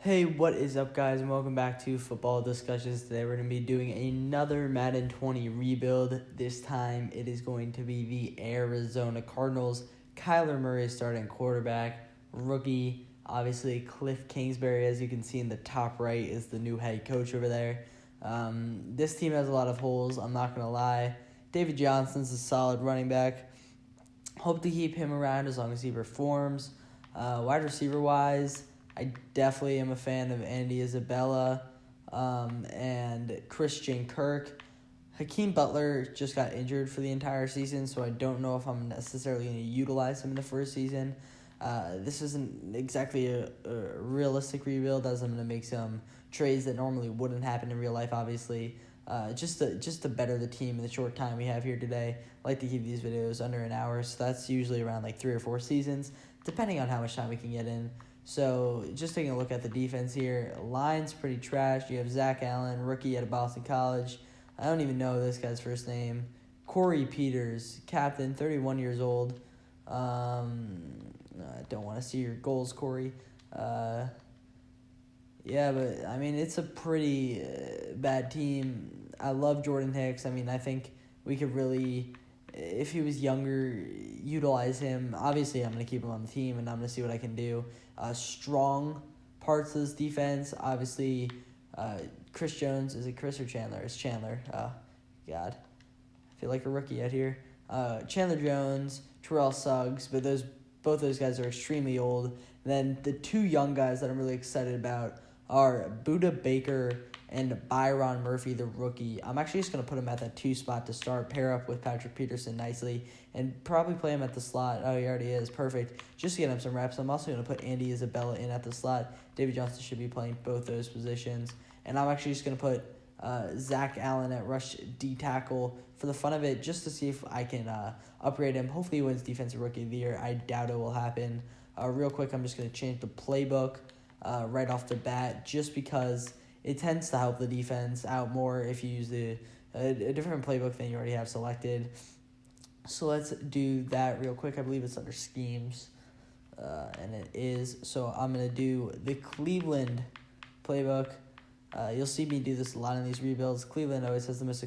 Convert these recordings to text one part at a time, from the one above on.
Hey, what is up, guys, and welcome back to Football Discussions. Today we're going to be doing another Madden 20 rebuild. This time it is going to be the Arizona Cardinals. Kyler Murray starting quarterback, rookie. Obviously, Cliff Kingsbury, as you can see in the top right, is the new head coach over there. This team has a lot of holes, I'm not going to lie. David Johnson's a solid running back. Hope to keep him around as long as he performs. Wide receiver-wise, I definitely am a fan of Andy Isabella and Christian Kirk. Hakeem Butler just got injured for the entire season, so I don't know if I'm necessarily going to utilize him in the first season. This isn't exactly a realistic rebuild, as I'm going to make some trades that normally wouldn't happen in real life, obviously. Just to better the team in the short time we have here today. I like to keep these videos under an hour, so that's usually around like 3 or 4 seasons, depending on how much time we can get in. So just taking a look at the defense here, line's pretty trash. You have Zach Allen, rookie out of Boston College. I don't even know this guy's first name. Corey Peters, captain, 31 years old. I don't want to see your goals, Corey. Yeah, but, I mean, it's a pretty bad team. I love Jordan Hicks. I mean, I think we could really, if he was younger, utilize him. Obviously, I'm going to keep him on the team, and I'm going to see what I can do. Strong parts of this defense, obviously, Chris Jones. Is it Chris or Chandler? It's Chandler. God. I feel like a rookie out here. Chandler Jones, Terrell Suggs, but both those guys are extremely old. And then the two young guys that I'm really excited about are Buda Baker and Byron Murphy, the rookie. I'm actually just going to put him at that 2 spot to start, pair up with Patrick Peterson nicely, and probably play him at the slot. Oh, he already is. Perfect. Just to get him some reps. I'm also going to put Andy Isabella in at the slot. David Johnson should be playing both those positions. And I'm actually just going to put Zach Allen at rush D tackle for the fun of it, just to see if I can upgrade him. Hopefully he wins Defensive Rookie of the Year. I doubt it will happen. Real quick, I'm just going to change the playbook right off the bat, just because it tends to help the defense out more if you use a different playbook than you already have selected. So let's do that real quick. I believe it's under schemes, and it is. So I'm going to do the Cleveland playbook. You'll see me do this a lot in these rebuilds. Cleveland always has the most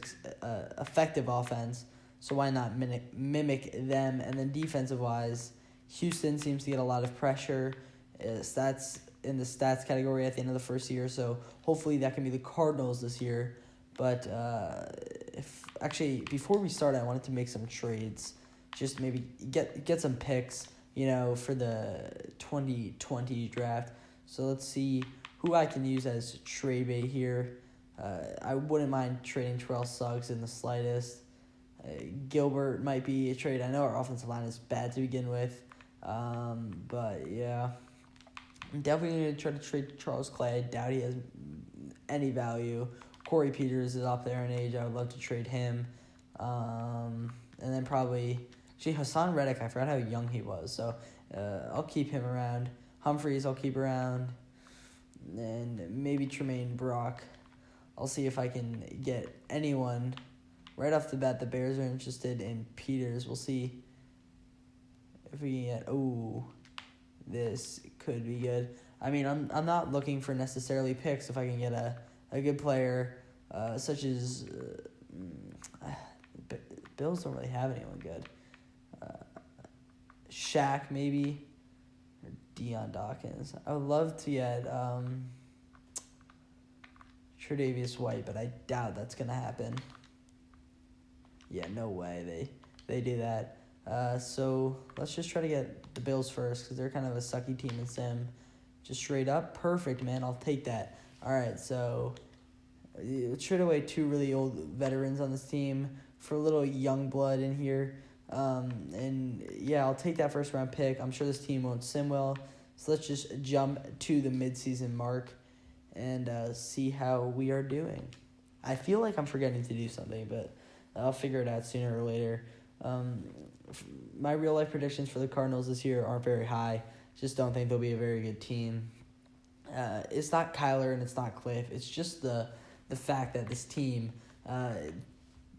effective offense, so why not mimic them? And then defensive-wise, Houston seems to get a lot of pressure. Stats in the stats category at the end of the first year, so hopefully that can be the Cardinals this year. But before we start, I wanted to make some trades, just maybe get some picks, for the 2020 draft. So let's see who I can use as trade bait here. I wouldn't mind trading Terrell Suggs in the slightest. Gilbert might be a trade. I know our offensive line is bad to begin with, but yeah. I'm definitely going to try to trade Charles Clay. I doubt he has any value. Corey Peters is up there in age. I would love to trade him. And then probably Hassan Reddick, I forgot how young he was. So I'll keep him around. Humphreys I'll keep around. And maybe Tremaine Brock. I'll see if I can get anyone. Right off the bat, the Bears are interested in Peters. We'll see if we can get... This could be good. I mean, I'm not looking for necessarily picks if I can get a good player, such as Bills don't really have anyone good. Shaq maybe, or Deion Dawkins. I would love to get Tre'Davious White, but I doubt that's gonna happen. Yeah, no way they do that. So let's just try to get the Bills first, because they're kind of a sucky team in Sim. Just straight up. Perfect, man. I'll take that. All right, so trade away 2 really old veterans on this team for a little young blood in here. And, yeah, I'll take that first-round pick. I'm sure this team won't sim well. So let's just jump to the midseason mark and see how we are doing. I feel like I'm forgetting to do something, but I'll figure it out sooner or later. My real-life predictions for the Cardinals this year aren't very high. Just don't think they'll be a very good team. It's not Kyler and it's not Cliff. It's just the fact that this team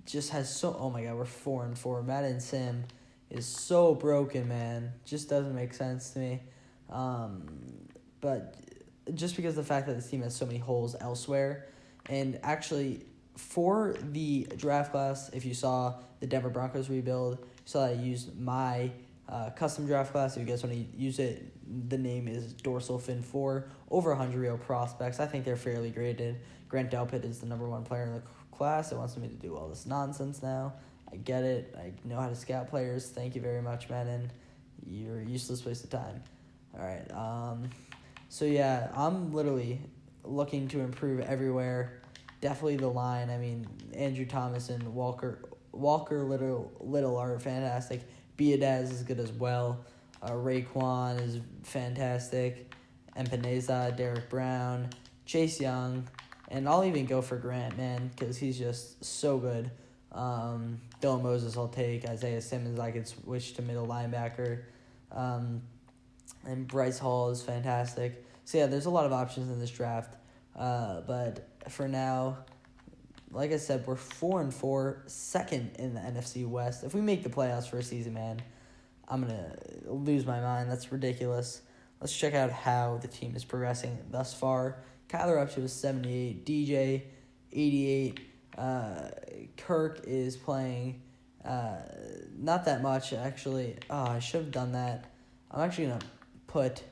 just has so... Oh, my God, we're 4-4. Madden Sim is so broken, man. Just doesn't make sense to me. But just because of the fact that this team has so many holes elsewhere. And actually, for the draft class, if you saw the Denver Broncos rebuild, you saw I used my custom draft class. If you guys want to use it, the name is Dorsal Fin 4. Over 100 real prospects. I think they're fairly graded. Grant Delpit is the number one player in the class. It wants me to do all this nonsense now. I get it. I know how to scout players. Thank you very much, Madden. You're a useless waste of time. All right. So, yeah, I'm literally looking to improve everywhere. Definitely the line. I mean, Andrew Thomas and Walker Little are fantastic. Biadaz is good as well. Raekwon is fantastic. Empaneza, Derek Brown, Chase Young, and I'll even go for Grant, man, because he's just so good. Dylan Moses I'll take. Isaiah Simmons I could switch to middle linebacker. And Bryce Hall is fantastic. So, yeah, there's a lot of options in this draft. But for now, like I said, we're 4-4, second in the NFC West. If we make the playoffs for a season, man, I'm going to lose my mind. That's ridiculous. Let's check out how the team is progressing thus far. Kyler up to a 78, DJ 88. Kirk is playing not that much, actually. Oh, I should have done that. I'm actually going to put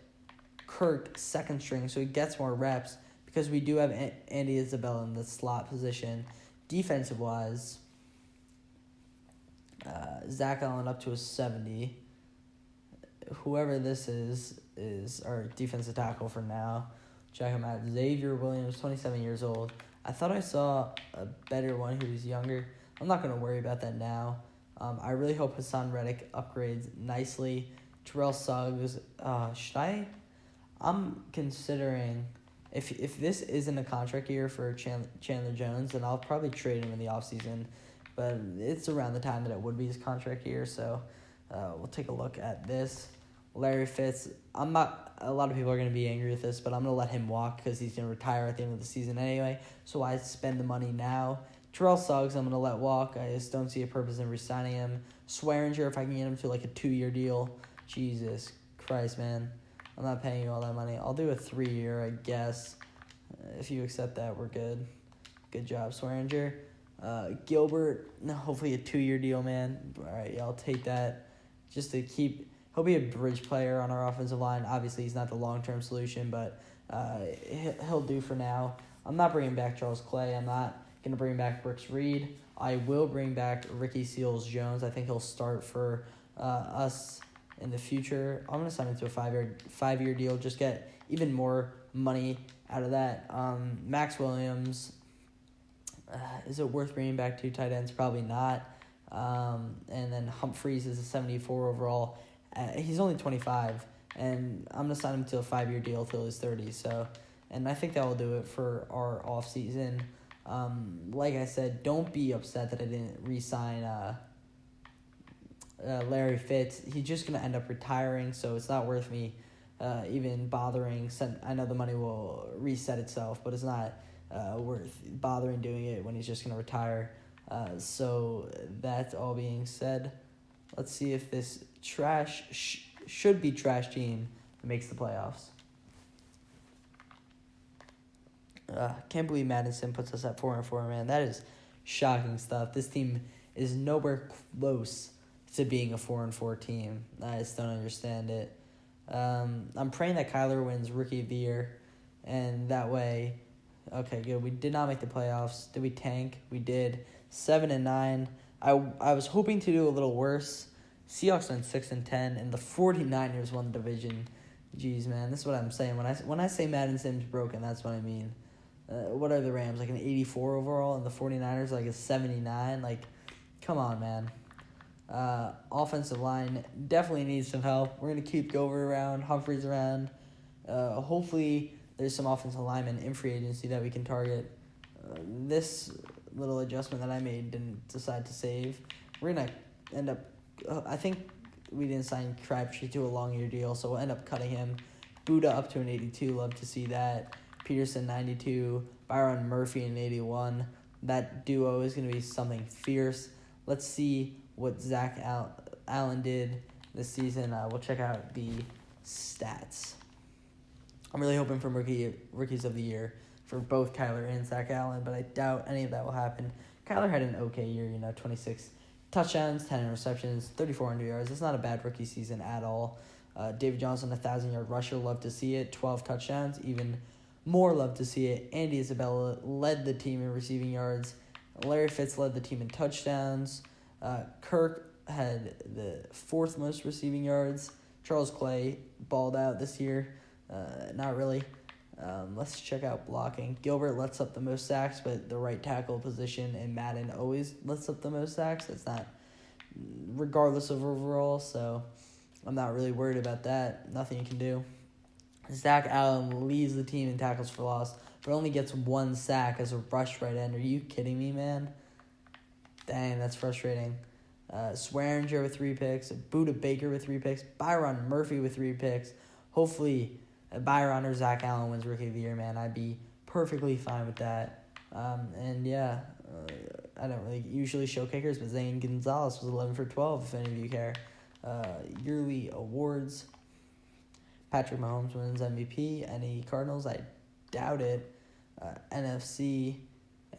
Kirk second string so he gets more reps because we do have Andy Isabella in the slot position. Defensive-wise, Zach Allen up to a 70. Whoever this is our defensive tackle for now. Check him out. Xavier Williams, 27 years old. I thought I saw a better one who was younger. I'm not going to worry about that now. I really hope Hassan Reddick upgrades nicely. Terrell Suggs, I'm considering, if this isn't a contract year for Chandler Jones, then I'll probably trade him in the offseason. But it's around the time that it would be his contract year, so we'll take a look at this. Larry Fitz, a lot of people are going to be angry with this, but I'm going to let him walk because he's going to retire at the end of the season anyway, so I spend the money now. Terrell Suggs, I'm going to let walk. I just don't see a purpose in re-signing him. Swearinger, if I can get him to like a 2-year deal. Jesus Christ, man. I'm not paying you all that money. I'll do a 3-year, I guess. If you accept that, we're good. Good job, Swearinger. Gilbert, hopefully a 2-year deal, man. All right, yeah, I'll take that. Just to keep... He'll be a bridge player on our offensive line. Obviously, he's not the long-term solution, but he'll do for now. I'm not bringing back Charles Clay. I'm not going to bring back Brooks Reed. I will bring back Ricky Seals-Jones. I think he'll start for us in the future. I'm going to sign him to a 5-year deal. Just get even more money out of that. Max Williams, is it worth bringing back 2 tight ends? Probably not. And then Humphreys is a 74 overall. He's only 25, and I'm going to sign him to a 5-year deal till he's 30. So, and I think that will do it for our offseason. Like I said, don't be upset that I didn't re-sign Larry Fitz. He's just going to end up retiring, so it's not worth me even bothering. I know the money will reset itself, but it's not worth bothering doing it when he's just going to retire. So that all being said, let's see if this should be trash team makes the playoffs. Can't believe Madison puts us at 4-4, man. That is shocking stuff. This team is nowhere close to being a 4-4 team. I just don't understand it. I'm praying that Kyler wins Rookie of the Year, and that way, okay, good. We did not make the playoffs. Did we tank? We did. 7-9. I was hoping to do a little worse. Seahawks went 6-10, and the 49ers won the division. Jeez, man, this is what I'm saying. When I say Madden Sim's broken, that's what I mean. What are the Rams, like an 84 overall, and the 49ers like a 79? Like, come on, man. Offensive line definitely needs some help. We're going to keep Gover around, Humphreys around. Hopefully there's some offensive linemen in free agency that we can target. This little adjustment that I made didn't decide to save. We're going to end up... I think we didn't sign Crabtree to a long-year deal, so we'll end up cutting him. Buddha up to an 82. Love to see that. Peterson, 92. Byron Murphy, an 81. That duo is going to be something fierce. Let's see what Zach Allen did this season. We'll check out the stats. I'm really hoping for rookies of the year for both Kyler and Zach Allen, but I doubt any of that will happen. Kyler had an okay year, 26 touchdowns, 10 interceptions, 3,400 yards. It's not a bad rookie season at all. David Johnson, 1,000-yard rusher, love to see it. 12 touchdowns, even more love to see it. Andy Isabella led the team in receiving yards. Larry Fitz led the team in touchdowns. Kirk had the fourth most receiving yards. Charles Clay balled out this year. Not really. Let's check out blocking. Gilbert lets up the most sacks, but the right tackle position in Madden always lets up the most sacks. It's not regardless of overall, so I'm not really worried about that. Nothing you can do. Zach Allen leads the team in tackles for loss, but only gets one sack as a rush right end. Are you kidding me, man? Dang, that's frustrating. Swearinger with 3 picks, Buda Baker with 3 picks, Byron Murphy with 3 picks. Hopefully, Byron or Zach Allen wins Rookie of the Year, man. I'd be perfectly fine with that. I don't really usually show kickers, but Zane Gonzalez was 11 for 12, if any of you care. Yearly awards. Patrick Mahomes wins MVP. Any Cardinals? I doubt it. NFC.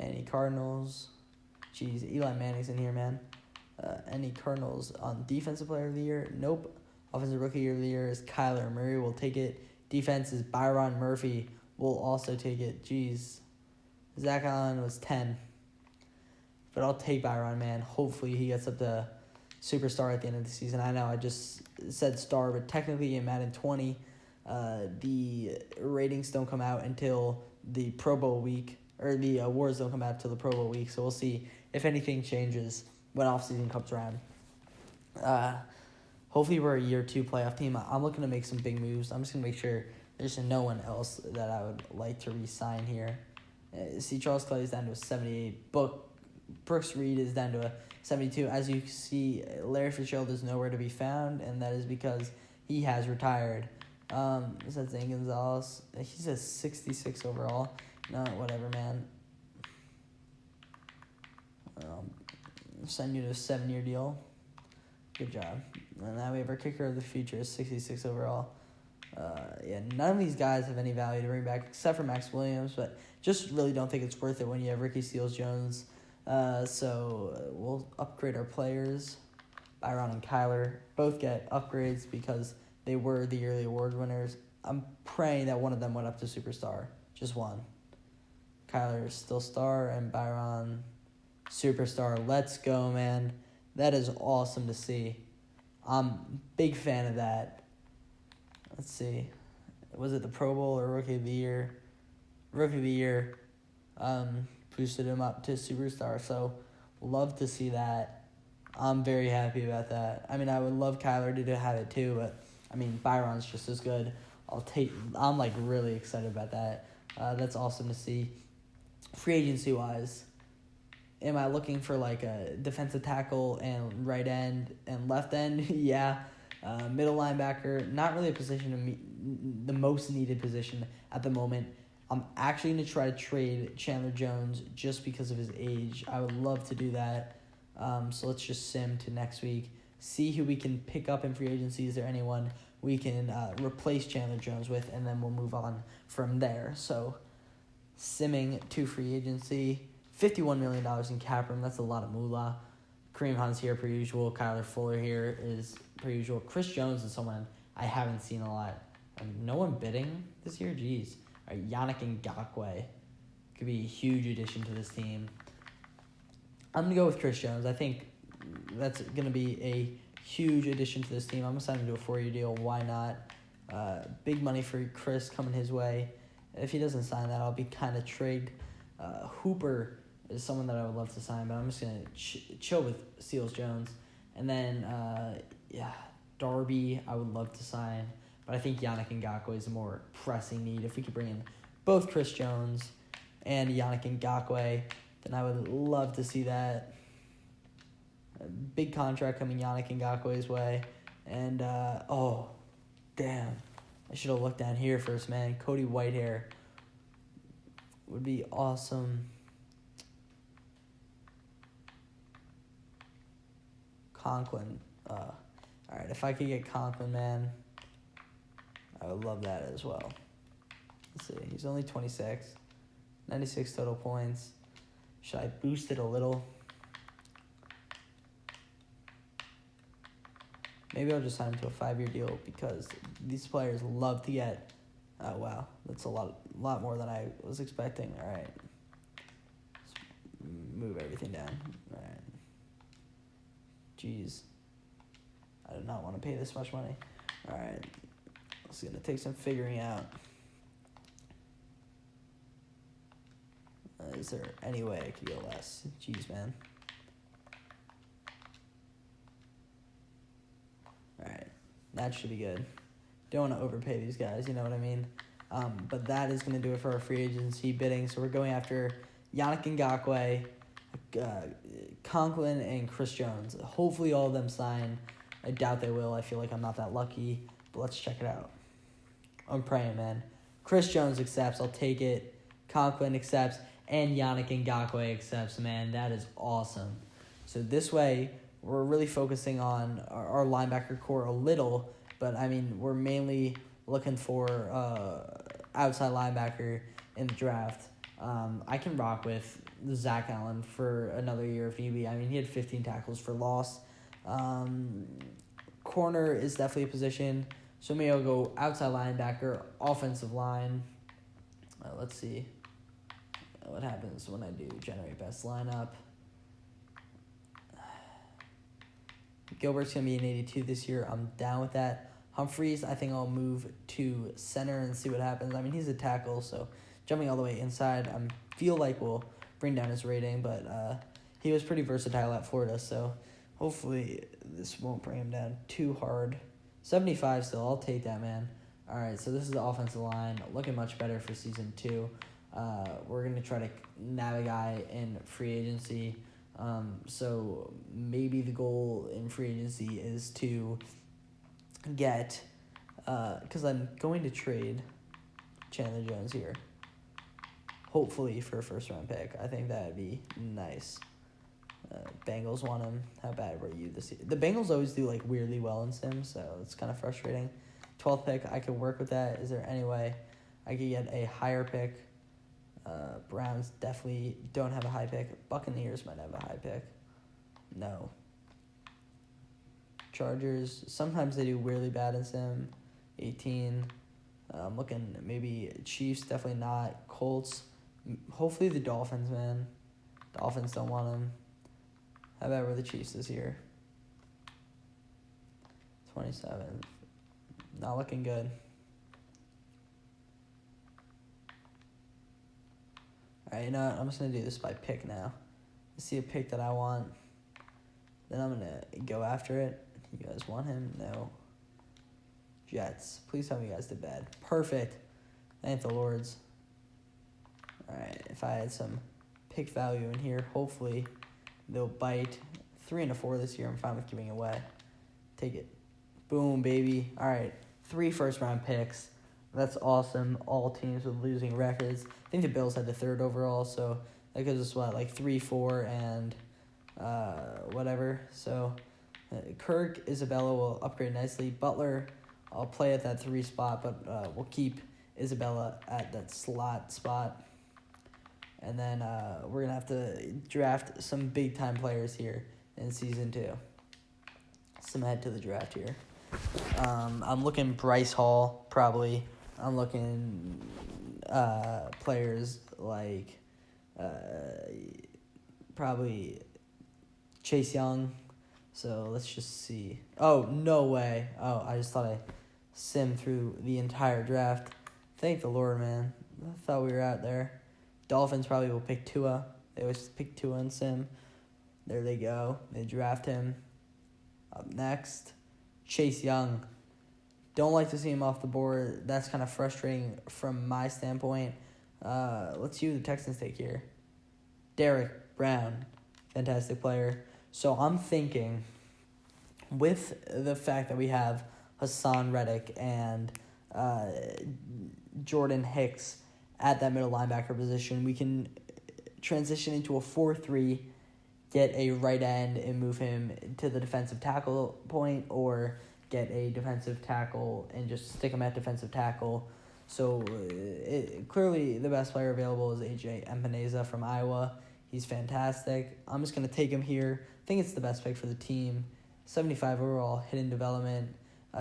Any Cardinals? Jeez, Eli Manning's in here, man. Any Cardinals on Defensive Player of the Year? Nope. Offensive Rookie of the Year is Kyler Murray. Will take it. Defense is Byron Murphy. Will also take it. Jeez. Zach Allen was 10. But I'll take Byron, man. Hopefully he gets up to superstar at the end of the season. I know I just said star, but technically in Madden 20, the ratings don't come out until the Pro Bowl week, or the awards don't come out until the Pro Bowl week. So we'll see if anything changes when offseason comes around. Hopefully we're a year 2 playoff team. I'm looking to make some big moves. I'm just going to make sure there's no one else that I would like to re-sign here. See, Charles Clay is down to a 78. Brooks Reed is down to a 72. As you see, Larry Fitzgerald is nowhere to be found, and that is because he has retired. Is that Zane Gonzalez? He's a 66 overall. No, whatever, man. Send you to a 7-year deal. Good job. And now we have our kicker of the future, 66 overall. None of these guys have any value to bring back except for Max Williams, but just really don't think it's worth it when you have Ricky Seals-Jones. So we'll upgrade our players. Byron and Kyler both get upgrades because they were the yearly award winners. I'm praying that one of them went up to superstar. Just one. Kyler is still star and Byron superstar. Let's go, man. That is awesome to see. I'm a big fan of that. Let's see. Was it the Pro Bowl or Rookie of the Year? Rookie of the Year boosted him up to superstar. So, love to see that. I'm very happy about that. I mean, I would love Kyler to have it too, but, I mean, Byron's just as good. I'm, really excited about that. That's awesome to see. Free agency-wise, am I looking for, a defensive tackle and right end and left end? Yeah. Middle linebacker, not really a position the most needed position at the moment. I'm actually going to try to trade Chandler Jones just because of his age. I would love to do that. So let's just sim to next week. See who we can pick up in free agency. Is there anyone we can replace Chandler Jones with? And then we'll move on from there. So simming to free agency. $51 million in cap room. That's a lot of moolah. Kareem Hunt's here per usual. Kyler Fuller here is per usual. Chris Jones is someone I haven't seen a lot. No one bidding this year? Jeez. Yannick Ngakoue could be a huge addition to this team. I'm going to go with Chris Jones. I think that's going to be a huge addition to this team. I'm going to sign him to a 4-year deal. Why not? Big money for Chris coming his way. If he doesn't sign that, I'll be kind of trigged. Hooper is someone that I would love to sign, but I'm just going to chill with Seals-Jones. And then, Darby, I would love to sign. But I think Yannick Ngakoue is a more pressing need. If we could bring in both Chris Jones and Yannick Ngakoue, then I would love to see that. A big contract coming Yannick Ngakoue's way. And, damn. I should have looked down here first, man. Cody Whitehair would be awesome. Conklin. All right, if I could get Conklin, man, I would love that as well. Let's see. He's only 26. 96 total points. Should I boost it a little? Maybe I'll just sign him to a 5-year deal because these players love to get. Oh wow, that's a lot more than I was expecting. All right, let's move everything down. All right. Jeez, I do not want to pay this much money. All right, it's gonna take some figuring out. Is there any way I could get less? Jeez, man. Alright, that should be good. Don't want to overpay these guys, you know what I mean? But that is going to do it for our free agency bidding. So we're going after Yannick Ngakoue, Conklin, and Chris Jones. Hopefully all of them sign. I doubt they will. I feel like I'm not that lucky. But let's check it out. I'm praying, man. Chris Jones accepts. I'll take it. Conklin accepts. And Yannick Ngakoue accepts. Man, that is awesome. So this way, we're really focusing on our linebacker core a little, but I mean, we're mainly looking for outside linebacker in the draft. I can rock with Zach Allen for another year if need be. I mean, he had 15 tackles for loss. Corner is definitely a position, so maybe I'll go outside linebacker, offensive line. Let's see what happens when I do generate best lineup. Gilbert's going to be an 82 this year. I'm down with that. Humphreys, I think I'll move to center and see what happens. I mean, he's a tackle, so jumping all the way inside, I feel like will bring down his rating, but he was pretty versatile at Florida, so hopefully this won't bring him down too hard. 75 still, I'll take that, man. All right, so this is the offensive line, looking much better for season 2. We're going to try to nab a guy in free agency. So maybe the goal in free agency is to get, because I'm going to trade Chandler Jones here, hopefully for a first-round pick. I think that would be nice. Bengals want him. How bad were you this year? The Bengals always do like weirdly well in Sim, so it's kind of frustrating. 12th pick, I could work with that. Is there any way I could get a higher pick? Browns definitely don't have a high pick. Buccaneers might have a high pick. No. Chargers, sometimes they do weirdly bad in Sim. 18. I'm looking maybe Chiefs, definitely not. Colts, hopefully the Dolphins, man. Dolphins don't want them. How about the Chiefs this year? 27. Not looking good. All right, you know what? I'm just going to do this by pick now. I see a pick that I want. Then I'm going to go after it. You guys want him? No. Jets. Please tell me you guys did bad. Perfect. Thank the Lords. All right, if I had some pick value in here, hopefully they'll bite. 3 and a 4 this year. I'm fine with giving it away. Take it. Boom, baby. All right, 3 first-round picks. That's awesome. All teams with losing records. I think the Bills had the 3rd overall, so that gives us, 3, 4, and whatever. So Kirk, Isabella will upgrade nicely. Butler, I'll play at that 3 spot, but we'll keep Isabella at that slot spot. And then we're going to have to draft some big-time players here in Season 2. Some head to the draft here. I'm looking Bryce Hall, probably. I'm looking players like probably Chase Young. So let's just see. Oh, no way. Oh, I just thought I simmed through the entire draft. Thank the Lord, man. I thought we were out there. Dolphins probably will pick Tua. They always pick Tua and sim. There they go. They draft him. Up next, Chase Young. Don't like to see him off the board. That's kind of frustrating from my standpoint. Let's see who the Texans take here. Derek Brown. Fantastic player. So I'm thinking, with the fact that we have Hassan Reddick and Jordan Hicks at that middle linebacker position, we can transition into a 4-3, get a right end and move him to the defensive tackle point, or get a defensive tackle and just stick him at defensive tackle. So clearly the best player available is A.J. Epineza from Iowa. He's fantastic. I'm just going to take him here. I think it's the best pick for the team. 75 overall, hidden development.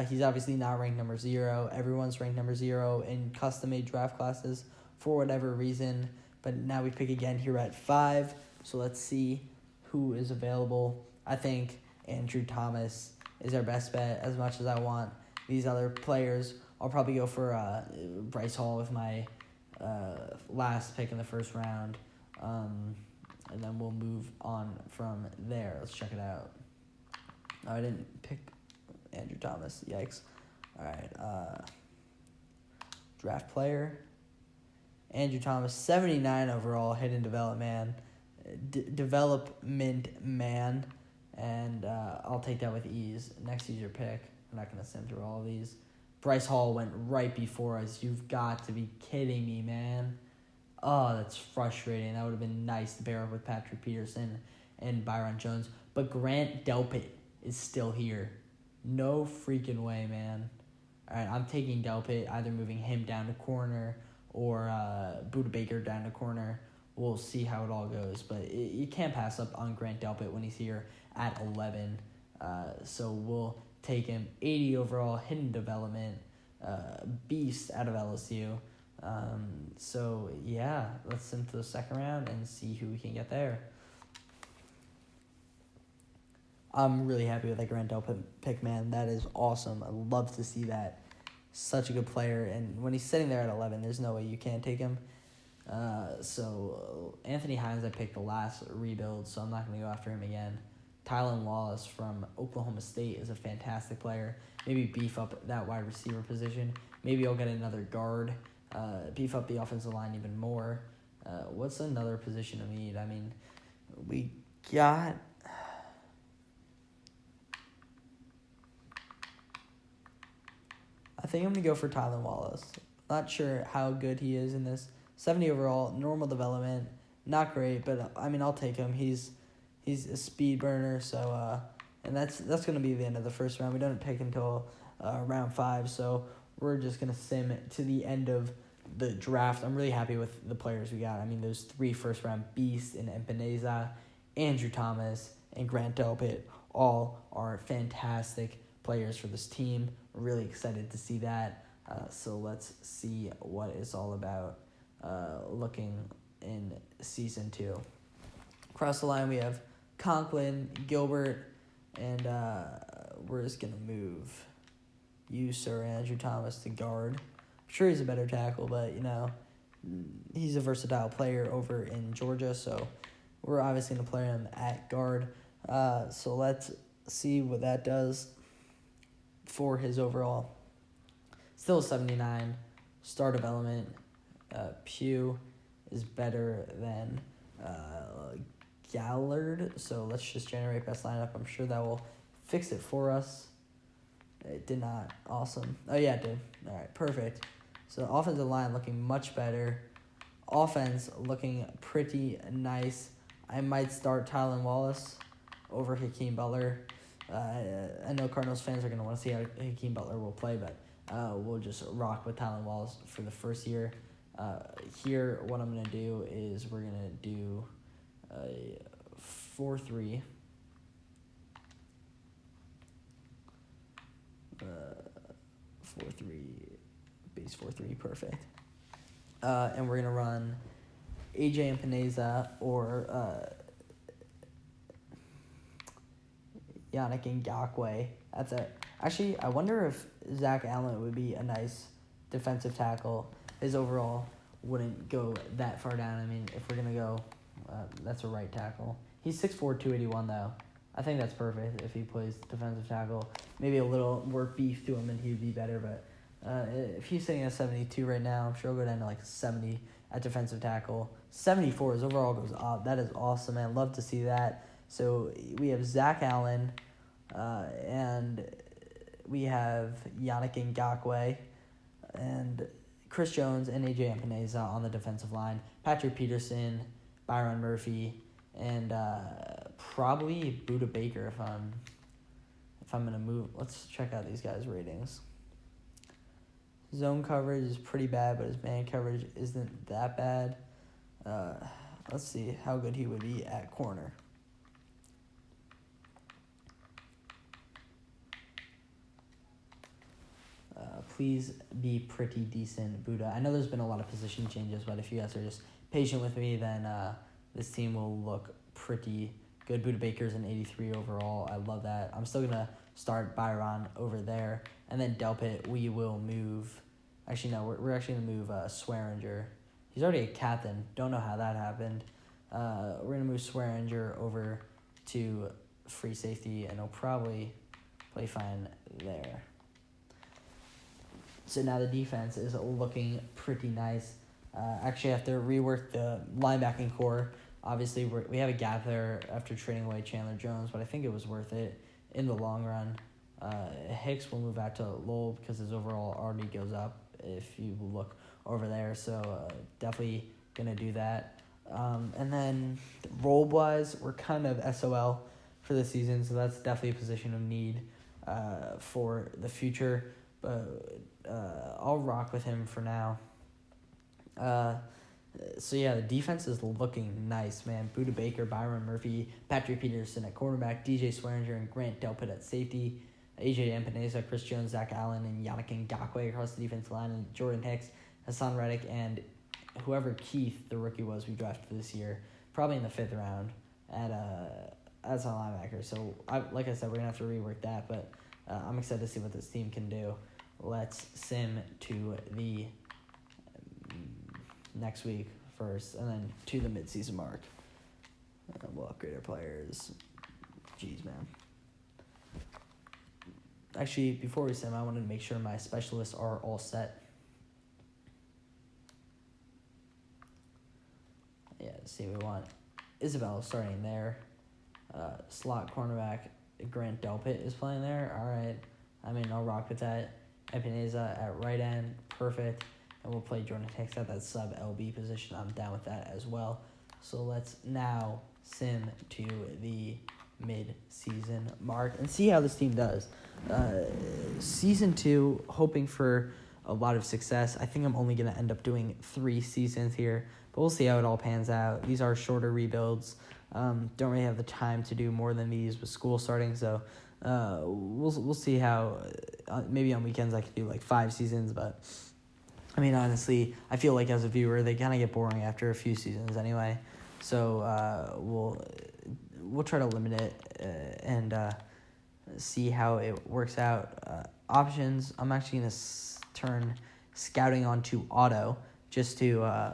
He's obviously not ranked number 0. Everyone's ranked number 0 in custom-made draft classes for whatever reason. But now we pick again here at 5. So let's see who is available. I think Andrew Thomas is our best bet. As much as I want these other players, I'll probably go for Bryce Hall with my last pick in the first round. And then we'll move on from there. Let's check it out. Oh, I didn't pick Andrew Thomas. Yikes. All right. Draft player. Andrew Thomas, 79 overall, hidden development man. And I'll take that with ease. Next is your pick. I'm not going to send through all of these. Bryce Hall went right before us. You've got to be kidding me, man. Oh, that's frustrating. That would have been nice to pair up with Patrick Peterson and Byron Jones. But Grant Delpit is still here. No freaking way, man. All right, I'm taking Delpit, either moving him down to corner or Budda Baker down to corner. We'll see how it all goes. But you can't pass up on Grant Delpit when he's here at 11. So we'll take him. 80 overall, hidden development, beast out of LSU. So, yeah, let's send to the second round and see who we can get there. I'm really happy with that Grant Delpit pick, man. That is awesome. I love to see that. Such a good player. And when he's sitting there at 11, there's no way you can't take him. So Anthony Hines I picked the last rebuild, so I'm not going to go after him again. Tylan Wallace from Oklahoma State is a fantastic player. Maybe beef up that wide receiver position. Maybe I'll get another guard. Beef up the offensive line even more. What's another position of need? I mean, we got... I think I'm going to go for Tylan Wallace. Not sure how good he is in this. 70 overall, normal development. Not great, but, I mean, I'll take him. He's a speed burner, so... and that's going to be the end of the first round. We don't pick until round 5, so we're just going to sim to the end of the draft. I'm really happy with the players we got. I mean, those 3 first-round beasts in Epineza, Andrew Thomas, and Grant Delpit all are fantastic players for this team. We're really excited to see that. So let's see what it's all about looking in Season 2. Across the line, we have Conklin, Gilbert, and we're just going to move you, Sir Andrew Thomas, to guard. I'm sure he's a better tackle, but, he's a versatile player over in Georgia, so we're obviously going to play him at guard. So let's see what that does for his overall. Still 79. Star development. Pugh is better than Gallard, so let's just generate best lineup. I'm sure that will fix it for us. It did not. Awesome. Oh, yeah, it did. All right, perfect. So offensive line looking much better. Offense looking pretty nice. I might start Tylan Wallace over Hakeem Butler. I know Cardinals fans are going to want to see how Hakeem Butler will play, but we'll just rock with Tylan Wallace for the first year. Here, what I'm going to do is we're going to do a 4-3. 4-3, base 4-3, perfect. And we're going to run A.J. Epineza or Yannick Ngakoue. That's it. Actually, I wonder if Zach Allen would be a nice defensive tackle. His overall wouldn't go that far down. I mean, if we're going to go, that's a right tackle. He's 6'4", 281, though. I think that's perfect if he plays defensive tackle. Maybe a little more beef to him and he'd be better, but if he's sitting at 72 right now, I'm sure he'll go down to like 70 at defensive tackle. 74, his overall goes up. That is awesome, man. Love to see that. So we have Zach Allen, and we have Yannick Ngakoue, and Chris Jones and A.J. Epineza on the defensive line. Patrick Peterson, Byron Murphy, and probably Budda Baker if I'm gonna move. Let's check out these guys' ratings. Zone coverage is pretty bad, but his man coverage isn't that bad. Let's see how good he would be at corner. Please be pretty decent, Buddha. I know there's been a lot of position changes, but if you guys are just patient with me, then this team will look pretty good. Buddha Baker's an 83 overall. I love that. I'm still going to start Byron over there. And then Delpit, we will move. Actually, no, we're actually going to move Swearinger. He's already a captain. Don't know how that happened. We're going to move Swearinger over to free safety, and he'll probably play fine there. So now the defense is looking pretty nice. Actually, I have to rework the linebacking core. Obviously, we have a gap there after trading away Chandler Jones, but I think it was worth it in the long run. Hicks will move out to Lowell because his overall already goes up if you look over there. So definitely going to do that. And then role-wise, we're kind of SOL for the season, so that's definitely a position of need for the future. But I'll rock with him for now. So yeah, the defense is looking nice, man. Buddha Baker, Byron Murphy, Patrick Peterson at quarterback, DJ Swearinger and Grant Delpit at safety, AJ Epinesa, Chris Jones, Zach Allen, and Yannick Ngakoue across the defensive line, and Jordan Hicks, Hassan Reddick, and whoever Keith, the rookie, was we drafted this year, probably in the 5th round as a linebacker. So, like I said, we're going to have to rework that, but I'm excited to see what this team can do. Let's sim to the next week first, and then to the midseason mark. We'll upgrade our players. Jeez, man. Actually, before we sim, I wanted to make sure my specialists are all set. Yeah, see, we want Isabel starting there. Slot cornerback Grant Delpit is playing there. All right. I mean, I'll rock with that. Epinesa at right end, perfect. And we'll play Jordan Hicks at that sub-LB position. I'm down with that as well. So let's now sim to the mid-season mark and see how this team does. Season 2, hoping for a lot of success. I think I'm only going to end up doing 3 seasons here, but we'll see how it all pans out. These are shorter rebuilds. Don't really have the time to do more than these with school starting, so we'll see how. Maybe on weekends I could do like 5 seasons, but I mean, honestly, I feel like as a viewer they kind of get boring after a few seasons anyway. So we'll try to limit it and see how it works out. Options, I'm actually gonna turn scouting on to auto just to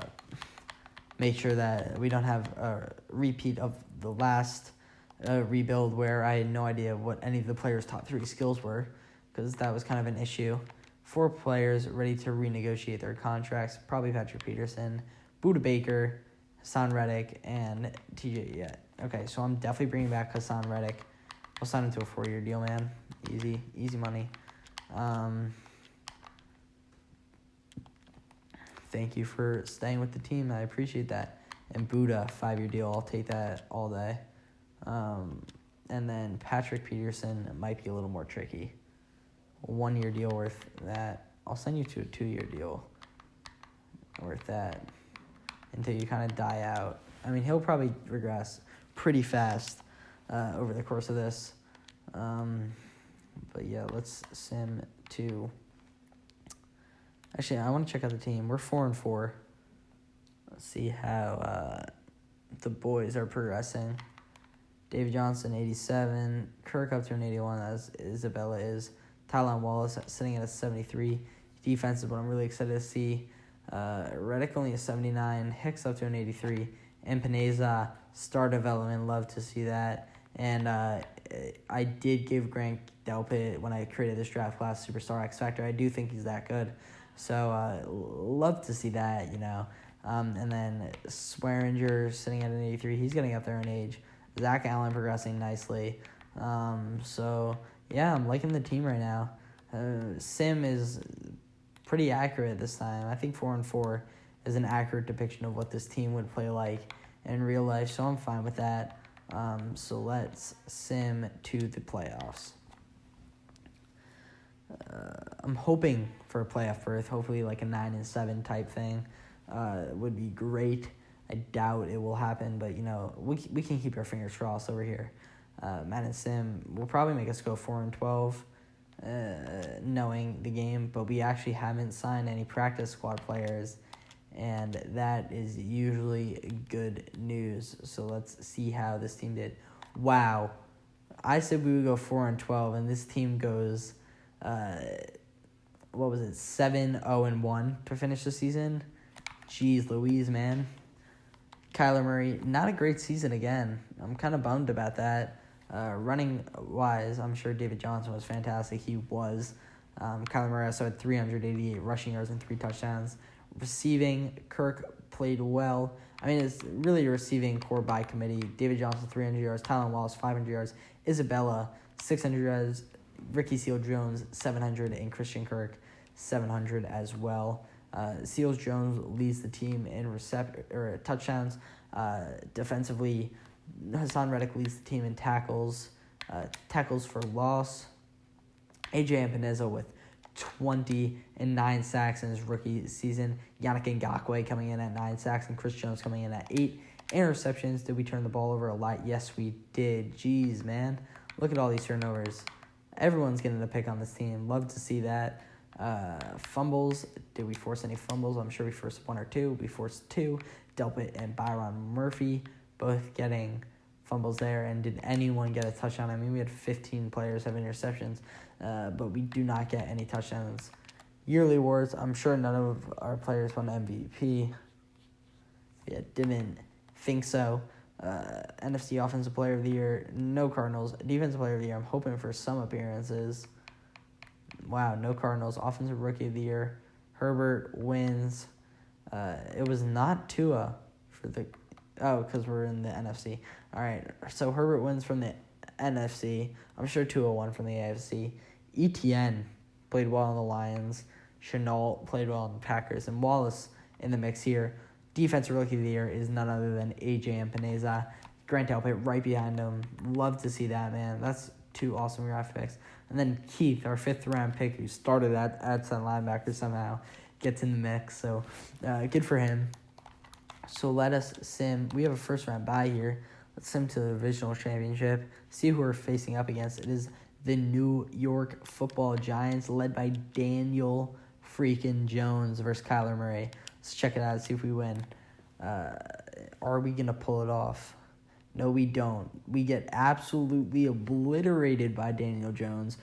make sure that we don't have a repeat of the last rebuild where I had no idea what any of the players' top 3 skills were, because that was kind of an issue. 4 players ready to renegotiate their contracts, probably Patrick Peterson, Buddha Baker, Hassan Reddick, and TJ Yet. Okay, so I'm definitely bringing back Hassan Reddick. We'll sign him to a 4-year deal, man. Easy money. Thank you for staying with the team. I appreciate that. And Buddha, 5-year deal. I'll take that all day. And then Patrick Peterson might be a little more tricky. 1-year deal worth that. I'll send you to a 2-year deal worth that until you kind of die out. I mean, he'll probably regress pretty fast over the course of this. But yeah, let's sim to. Actually, I want to check out the team. We're 4-4. Let's see how the boys are progressing. David Johnson, 87. Kirk up to an 81, as Isabella is. Tylan Wallace sitting at a 73. Defense is what I'm really excited to see. Reddick only a 79. Hicks up to an 83. Epinesa, star development. Love to see that. And I did give Grant Delpit, when I created this draft class, Superstar X Factor. I do think he's that good. So love to see that, you know. And then Swearinger sitting at an 83. He's getting up there in age. Zach Allen progressing nicely. So, yeah, I'm liking the team right now. Sim is pretty accurate this time. I think 4-4 is an accurate depiction of what this team would play like in real life, so I'm fine with that. So let's sim to the playoffs. I'm hoping for a playoff berth, hopefully like a 9-7 type thing. Would be great. I doubt it will happen, but we can keep our fingers crossed over here. Madden Sim will probably make us go 4-12, knowing the game, but we actually haven't signed any practice squad players, and that is usually good news. So let's see how this team did. Wow, I said we would go 4-12, and this team goes, 7-0-1 to finish the season. Jeez Louise, man. Kyler Murray, not a great season again. I'm kind of bummed about that. Running-wise, I'm sure David Johnson was fantastic. He was. Kyler Murray also had 388 rushing yards and 3 touchdowns. Receiving, Kirk played well. I mean, it's really a receiving core by committee. David Johnson, 300 yards. Tylan Wallace, 500 yards. Isabella, 600 yards. Ricky Seals-Jones, 700. And Christian Kirk, 700 as well. Seals-Jones leads the team in touchdowns. Defensively, Hassan Reddick leads the team in tackles. Tackles for loss. AJ Epineza with 29 sacks in his rookie season. Yannick Ngakoue coming in at 9 sacks, and Chris Jones coming in at 8 interceptions. Did we turn the ball over a lot? Yes, we did. Jeez, man. Look at all these turnovers. Everyone's getting a pick on this team. Love to see that. Fumbles. Did we force any fumbles? I'm sure we forced 1 or 2. We forced 2. Delpit and Byron Murphy both getting fumbles there. And did anyone get a touchdown? I mean, we had 15 players have interceptions, but we do not get any touchdowns. Yearly awards. I'm sure none of our players won MVP. Yeah, didn't think so. NFC Offensive Player of the Year. No Cardinals. Defensive Player of the Year. I'm hoping for some appearances. Wow, no Cardinals. Offensive Rookie of the Year. Herbert wins. It was not Tua for the... Oh, because we're in the NFC. All right, so Herbert wins from the NFC. I'm sure Tua won from the AFC. ETN played well on the Lions. Chenault played well on the Packers. And Wallace in the mix here. Defensive Rookie of the Year is none other than AJ Epineza. Grant Delpit right behind him. Love to see that, man. That's 2 awesome draft picks. And then Keith, our 5th-round pick, who started at outside linebacker somehow, gets in the mix. So good for him. So let us sim. We have a first-round bye here. Let's sim to the Divisional Championship. See who we're facing up against. It is the New York Football Giants, led by Daniel freaking Jones versus Kyler Murray. Let's check it out and see if we win. Are we going to pull it off? No, we don't. We get absolutely obliterated by Daniel Jones,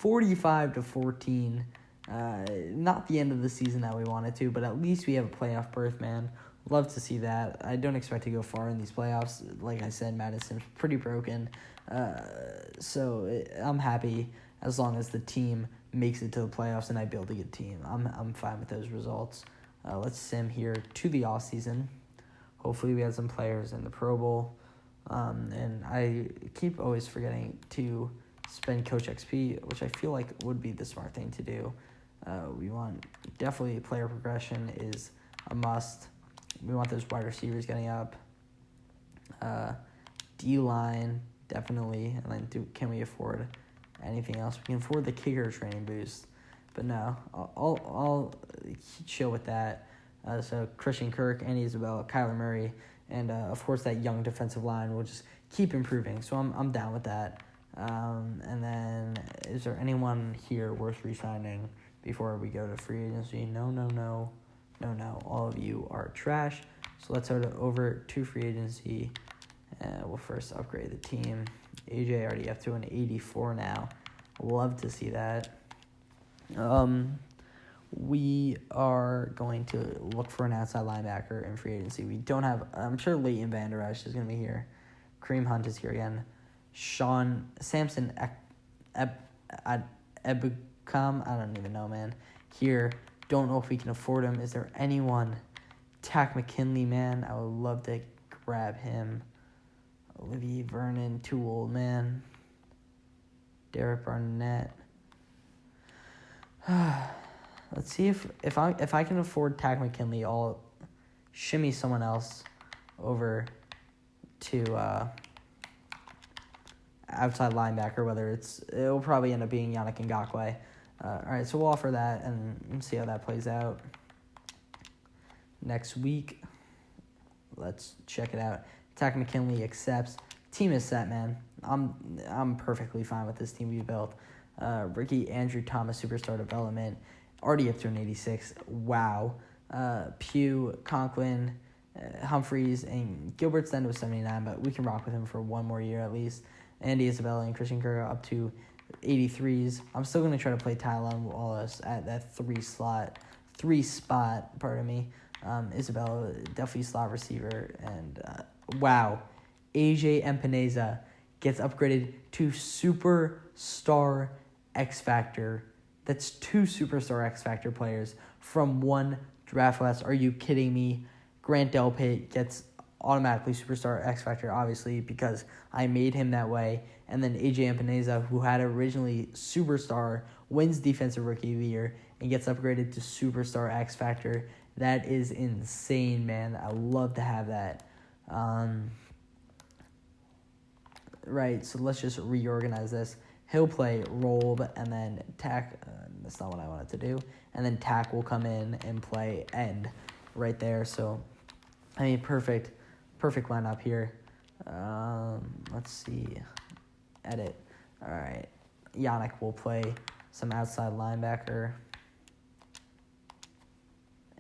45-14. Not the end of the season that we wanted to, but at least we have a playoff berth, man. Love to see that. I don't expect to go far in these playoffs. Like I said, Madden Sim's pretty broken. So I'm happy as long as the team makes it to the playoffs and I build a good team. I'm fine with those results. Let's sim here to the offseason. Hopefully we have some players in the Pro Bowl. And I keep always forgetting to spend Coach XP, which I feel like would be the smart thing to do. We want definitely player progression is a must. We want those wide receivers getting up. D-line, definitely. And then can we afford anything else? We can afford the kicker training boost. But no, I'll chill with that. So Christian Kirk, Andy Isabella, Kyler Murray, and of course that young defensive line will just keep improving. So I'm down with that. And then is there anyone here worth re-signing before we go to free agency? No. All of you are trash. So let's go over to free agency. We'll first upgrade the team. AJ already up to an 84 now. Love to see that. We are going to look for an outside linebacker in free agency. We don't have... I'm sure Leighton Vander Esch is going to be here. Kareem Hunt is here again. Samson Ebukam, I don't even know, man. Here, don't know if we can afford him. Is there anyone? Tack McKinley, man. I would love to grab him. Olivier Vernon, too old, man. Derek Barnett. Let's see if I can afford Tack McKinley, I'll shimmy someone else over to outside linebacker. It'll probably end up being Yannick Ngakoue. All right, so we'll offer that and see how that plays out next week. Let's check it out. Tack McKinley accepts. Team is set, man. I'm perfectly fine with this team we built. Ricky Andrew Thomas superstar development, already up to an 86. Wow. Pugh, Conklin, Humphreys, and Gilbert's down to a 79, but we can rock with him for one more year at least. Andy Isabella and Christian Kirk up to 83s. I'm still going to try to play Tylen Wallace at that three spot, Isabella, definitely slot receiver. And, wow, AJ Epineza gets upgraded to Superstar X Factor. That's 2 Superstar X Factor players from one draft class. Are you kidding me? Grant Delpit gets automatically Superstar X Factor, obviously, because I made him that way. And then AJ Epineza, who had originally Superstar, wins Defensive Rookie of the Year and gets upgraded to Superstar X Factor. That is insane, man. I love to have that. Right, so let's just reorganize this. He'll play Roll, and then Tack. That's not what I wanted to do. And then Tack will come in and play End right there. So, I mean, perfect lineup here. Let's see. Edit. All right. Yannick will play some outside linebacker.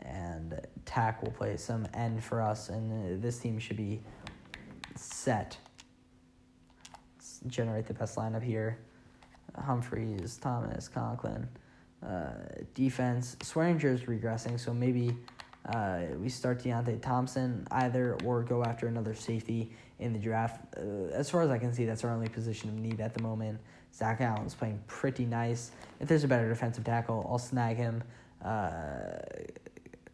And Tack will play some End for us. And this team should be set. Let's generate the best lineup here. Humphreys, Thomas, Conklin. Defense. Swearinger's regressing, so maybe we start Deontay Thompson either or go after another safety in the draft. As far as I can see, that's our only position of need at the moment. Zach Allen's playing pretty nice. If there's a better defensive tackle, I'll snag him.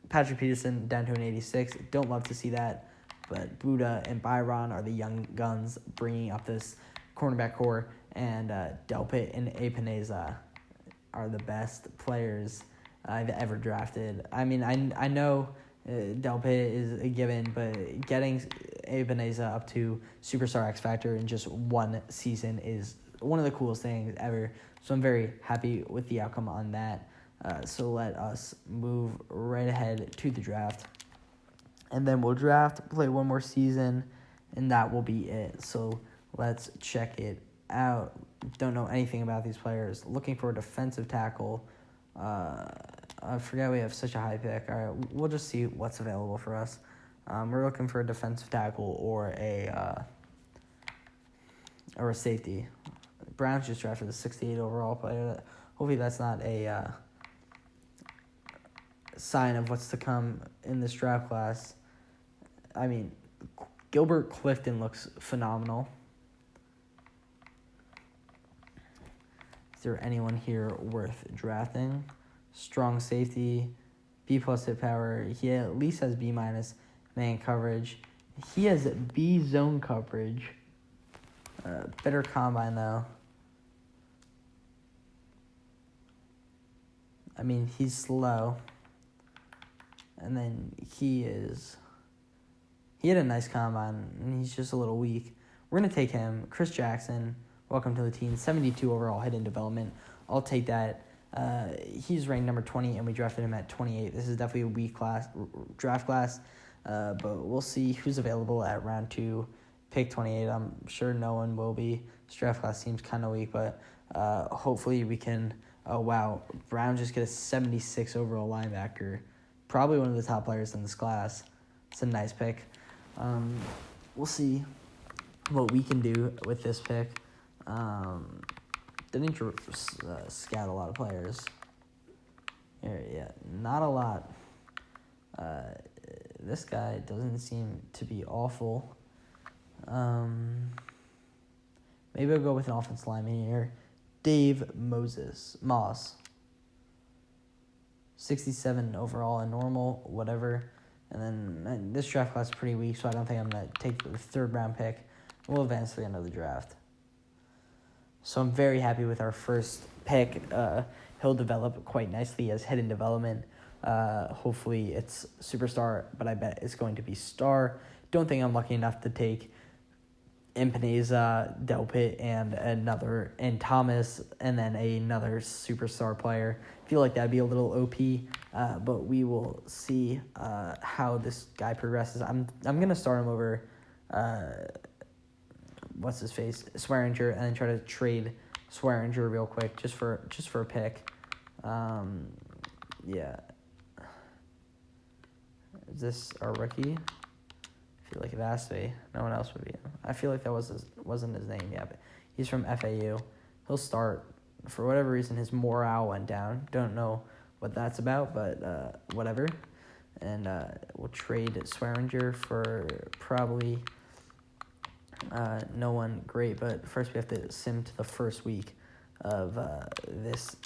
Patrick Peterson down to an 86. Don't love to see that, but Buddha and Byron are the young guns bringing up this cornerback core, and Delpit and Epineza are the best players I've ever drafted. I mean, I know Delpit is a given, but getting Epineza up to Superstar X Factor in just one season is one of the coolest things ever. So I'm very happy with the outcome on that. So let us move right ahead to the draft. And then we'll draft, play one more season, and that will be it. So let's check it out. Don't know anything about these players. Looking for a defensive tackle. I forget we have such a high pick. All right, we'll just see what's available for us. We're looking for a defensive tackle or a safety. Browns just drafted a 68 overall player. Hopefully that's not a sign of what's to come in this draft class. I mean, Gilbert Clifton looks phenomenal. Is there anyone here worth drafting? Strong safety, B+ hit power. He at least has B- man coverage. He has B zone coverage. Better combine though. I mean, he's slow. And then he had a nice combine, and he's just a little weak. We're going to take him. Chris Jackson, welcome to the team. 72 overall hidden development. I'll take that. He's ranked number 20, and we drafted him at 28. This is definitely a weak draft class, but we'll see who's available at round 2, pick 28. I'm sure no one will be. This draft class seems kind of weak, but hopefully we can. Oh, wow. Brown just get a 76 overall linebacker. Probably one of the top players in this class. It's a nice pick. We'll see what we can do with this pick. Didn't scout a lot of players. Yeah, not a lot. This guy doesn't seem to be awful. Maybe I'll go with an offensive lineman here. Dave Moss. 67 overall and normal, whatever. And then this draft class is pretty weak, so I don't think I'm going to take the 3rd round pick. We'll advance to the end of the draft. So I'm very happy with our first pick. He'll develop quite nicely as hidden development. Hopefully it's superstar, but I bet it's going to be star. Don't think I'm lucky enough to take Impineza, Delpit, and Thomas, and then another superstar player. I feel like that'd be a little OP, but we will see how this guy progresses. I'm gonna start him over what's his face, Swearinger, and then try to trade Swearinger real quick just for a pick. Yeah. Is this our rookie? I feel like it has to be. No one else would be. I feel like that wasn't his name yet, but he's from FAU. He'll start. For whatever reason, his morale went down. Don't know what that's about, but whatever. And we'll trade Swearinger for probably no one great, but first we have to sim to the first week of this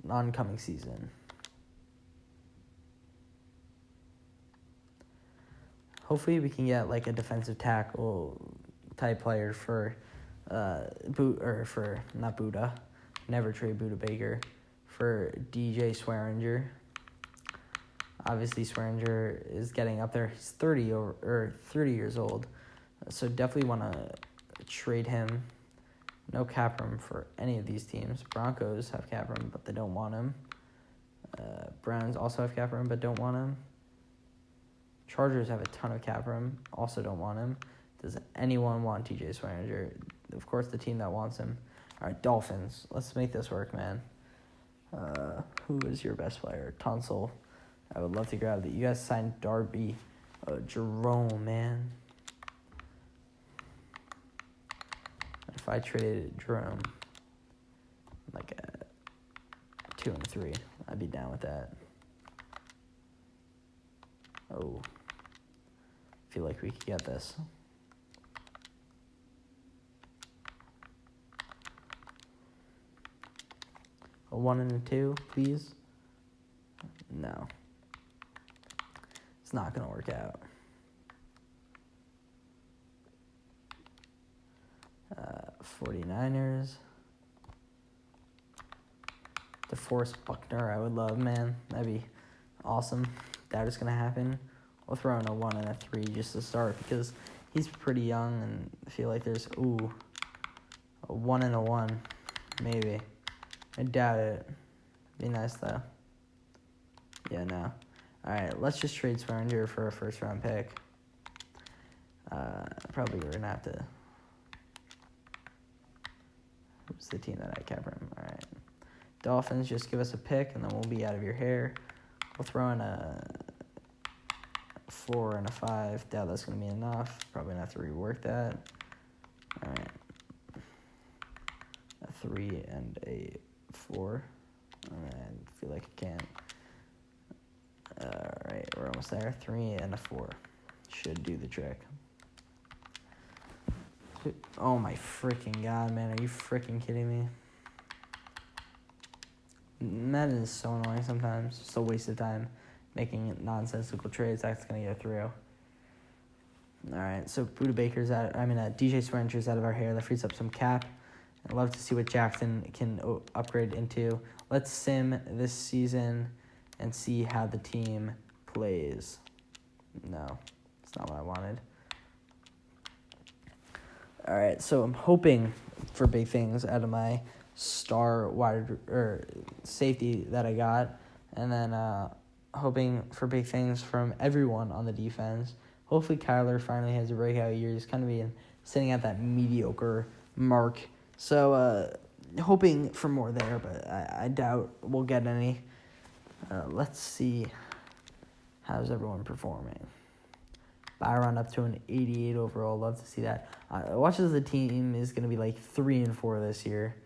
oncoming season. Hopefully we can get like a defensive tackle type player for not Buddha. Never trade Buddha Baker for DJ Swearinger. Obviously Swearinger is getting up there. He's 30 years old. So definitely want to trade him. No cap room for any of these teams. Broncos have cap room, but they don't want him. Browns also have cap room, but don't want him. Chargers have a ton of cap room, also don't want him. Does anyone want TJ Swearinger? Of course, the team that wants him. All right, Dolphins. Let's make this work, man. Who is your best player? Tunsil. I would love to grab that. You guys signed Darby. Jerome, man. If I traded Jerome, like a 2 and 3, I'd be down with that. Oh, I feel like we could get this. A 1 and a 2, please. No, it's not gonna work out. 49ers. DeForest Buckner, I would love, man. That'd be awesome. That is going to happen. We'll throw in a 1 and a 3 just to start because he's pretty young and I feel like there's, a 1 and a 1, maybe. I doubt it. Be nice, though. Yeah, no. All right, let's just trade Swearinger for a first-round pick. Probably we're going to have to... Who's the team that I cap room? All right. Dolphins, just give us a pick, and then we'll be out of your hair. We'll throw in a 4 and a 5. Doubt that's going to be enough. Probably going to have to rework that. All right. A 3 and a 4. I feel like I can't. All right, we're almost there. 3 and a 4. Should do the trick. Oh my freaking god, man. Are you freaking kidding me? Madden is so annoying sometimes. Just a waste of time making nonsensical trades. That's going to go through. Alright, so Buda Baker's out. DJ Swearinger's out of our hair. That frees up some cap. I'd love to see what Jackson can upgrade into. Let's sim this season and see how the team plays. No, it's not what I wanted. All right, so I'm hoping for big things out of my star safety that I got, and then hoping for big things from everyone on the defense. Hopefully Kyler finally has a breakout year. He's kind of been sitting at that mediocre mark. So hoping for more there, but I doubt we'll get any. Let's see how's everyone performing. Byron up to an 88 overall. Love to see that. Watch as the team is going to be like 3 and 4 this year.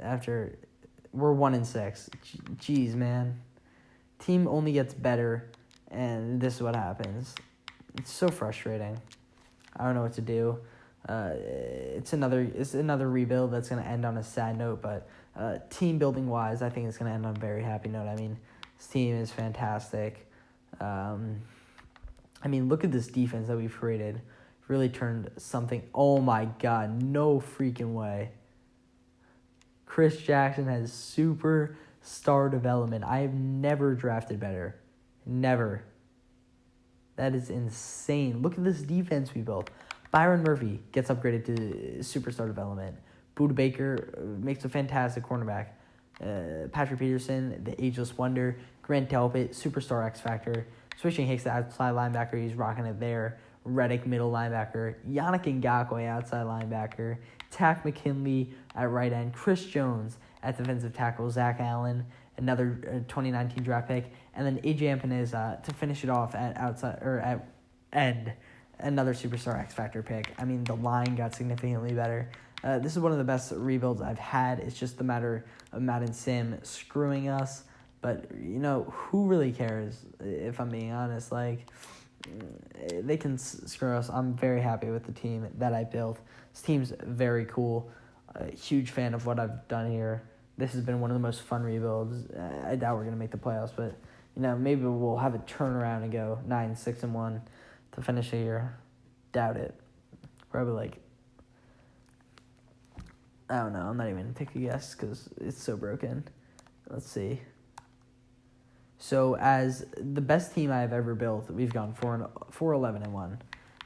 After we're 1 and 6. Jeez, man. Team only gets better, and this is what happens. It's so frustrating. I don't know what to do. It's another rebuild that's going to end on a sad note, but team building wise, I think it's going to end on a very happy note. I mean, this team is fantastic. Look at this defense that we've created. Really turned something. Oh my god, no freaking way. Chris Jackson has superstar development. I have never drafted better. Never. That is insane. Look at this defense we built. Byron Murphy gets upgraded to superstar development. Buda Baker makes a fantastic cornerback. Patrick Peterson, the ageless wonder. Grant Delpit, superstar X Factor. Switching Hicks to outside linebacker, he's rocking it there. Reddick, middle linebacker. Yannick Ngakoue, outside linebacker. Tack McKinley at right end. Chris Jones at defensive tackle. Zach Allen, another 2019 draft pick. And then AJ Epineza to finish it off at outside or at end. Another superstar X Factor pick. I mean, the line got significantly better. This is one of the best rebuilds I've had. It's just a matter of Madden Sim screwing us. But, who really cares, if I'm being honest? Like, they can screw us. I'm very happy with the team that I built. This team's very cool. Huge fan of what I've done here. This has been one of the most fun rebuilds. I doubt we're going to make the playoffs, but, maybe we'll have a turnaround and go 9-6-1 to finish the year. Doubt it. Probably I don't know. I'm not even going to take a guess because it's so broken. Let's see. So as the best team I've ever built, we've gone 4-11-1.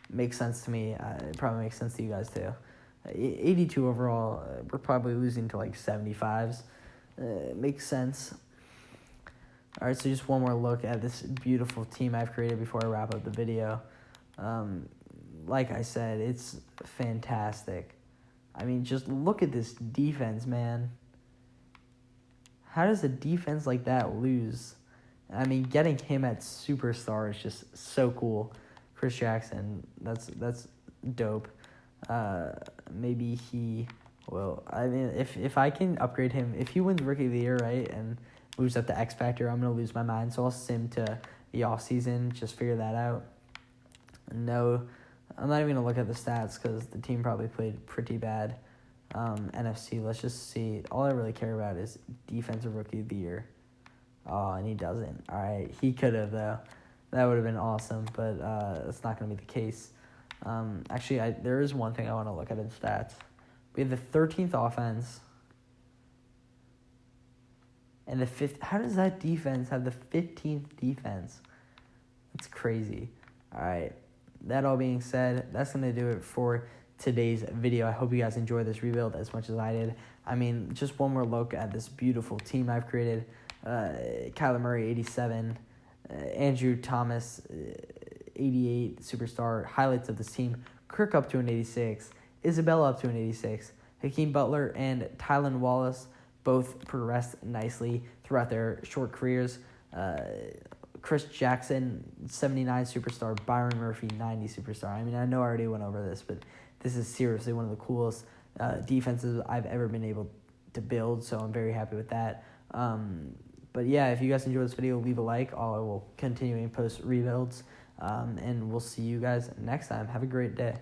Makes sense to me. It probably makes sense to you guys too. 82 overall. We're probably losing to 75s. Makes sense. All right, so just one more look at this beautiful team I've created before I wrap up the video. Like I said, it's fantastic. I mean, just look at this defense, man. How does a defense like that lose? I mean, getting him at superstar is just so cool. Chris Jackson, that's dope. Maybe he will. I mean, if I can upgrade him, if he wins Rookie of the Year, right, and moves up to X Factor, I'm going to lose my mind. So I'll sim to the offseason, just figure that out. No, I'm not even going to look at the stats because the team probably played pretty bad. NFC, let's just see. All I really care about is Defensive Rookie of the Year. Oh, and he doesn't. All right, he could have, though. That would have been awesome, but that's not going to be the case. Actually, there is one thing I want to look at in stats. We have the 13th offense and the 5th. How does that defense have the 15th defense? That's crazy. All right. That all being said, that's going to do it for today's video. I hope you guys enjoyed this rebuild as much as I did. I mean, just one more look at this beautiful team I've created. Kyler Murray, 87. Andrew Thomas, 88, superstar. Highlights of this team. Kirk up to an 86. Isabella up to an 86. Hakeem Butler and Tylan Wallace both progressed nicely throughout their short careers. Chris Jackson, 79 superstar. Byron Murphy, 90 superstar. I mean, I know I already went over this, but this is seriously one of the coolest defenses I've ever been able to build, so I'm very happy with that. But yeah, if you guys enjoyed this video, leave a like. I will continue to post rebuilds, and we'll see you guys next time. Have a great day.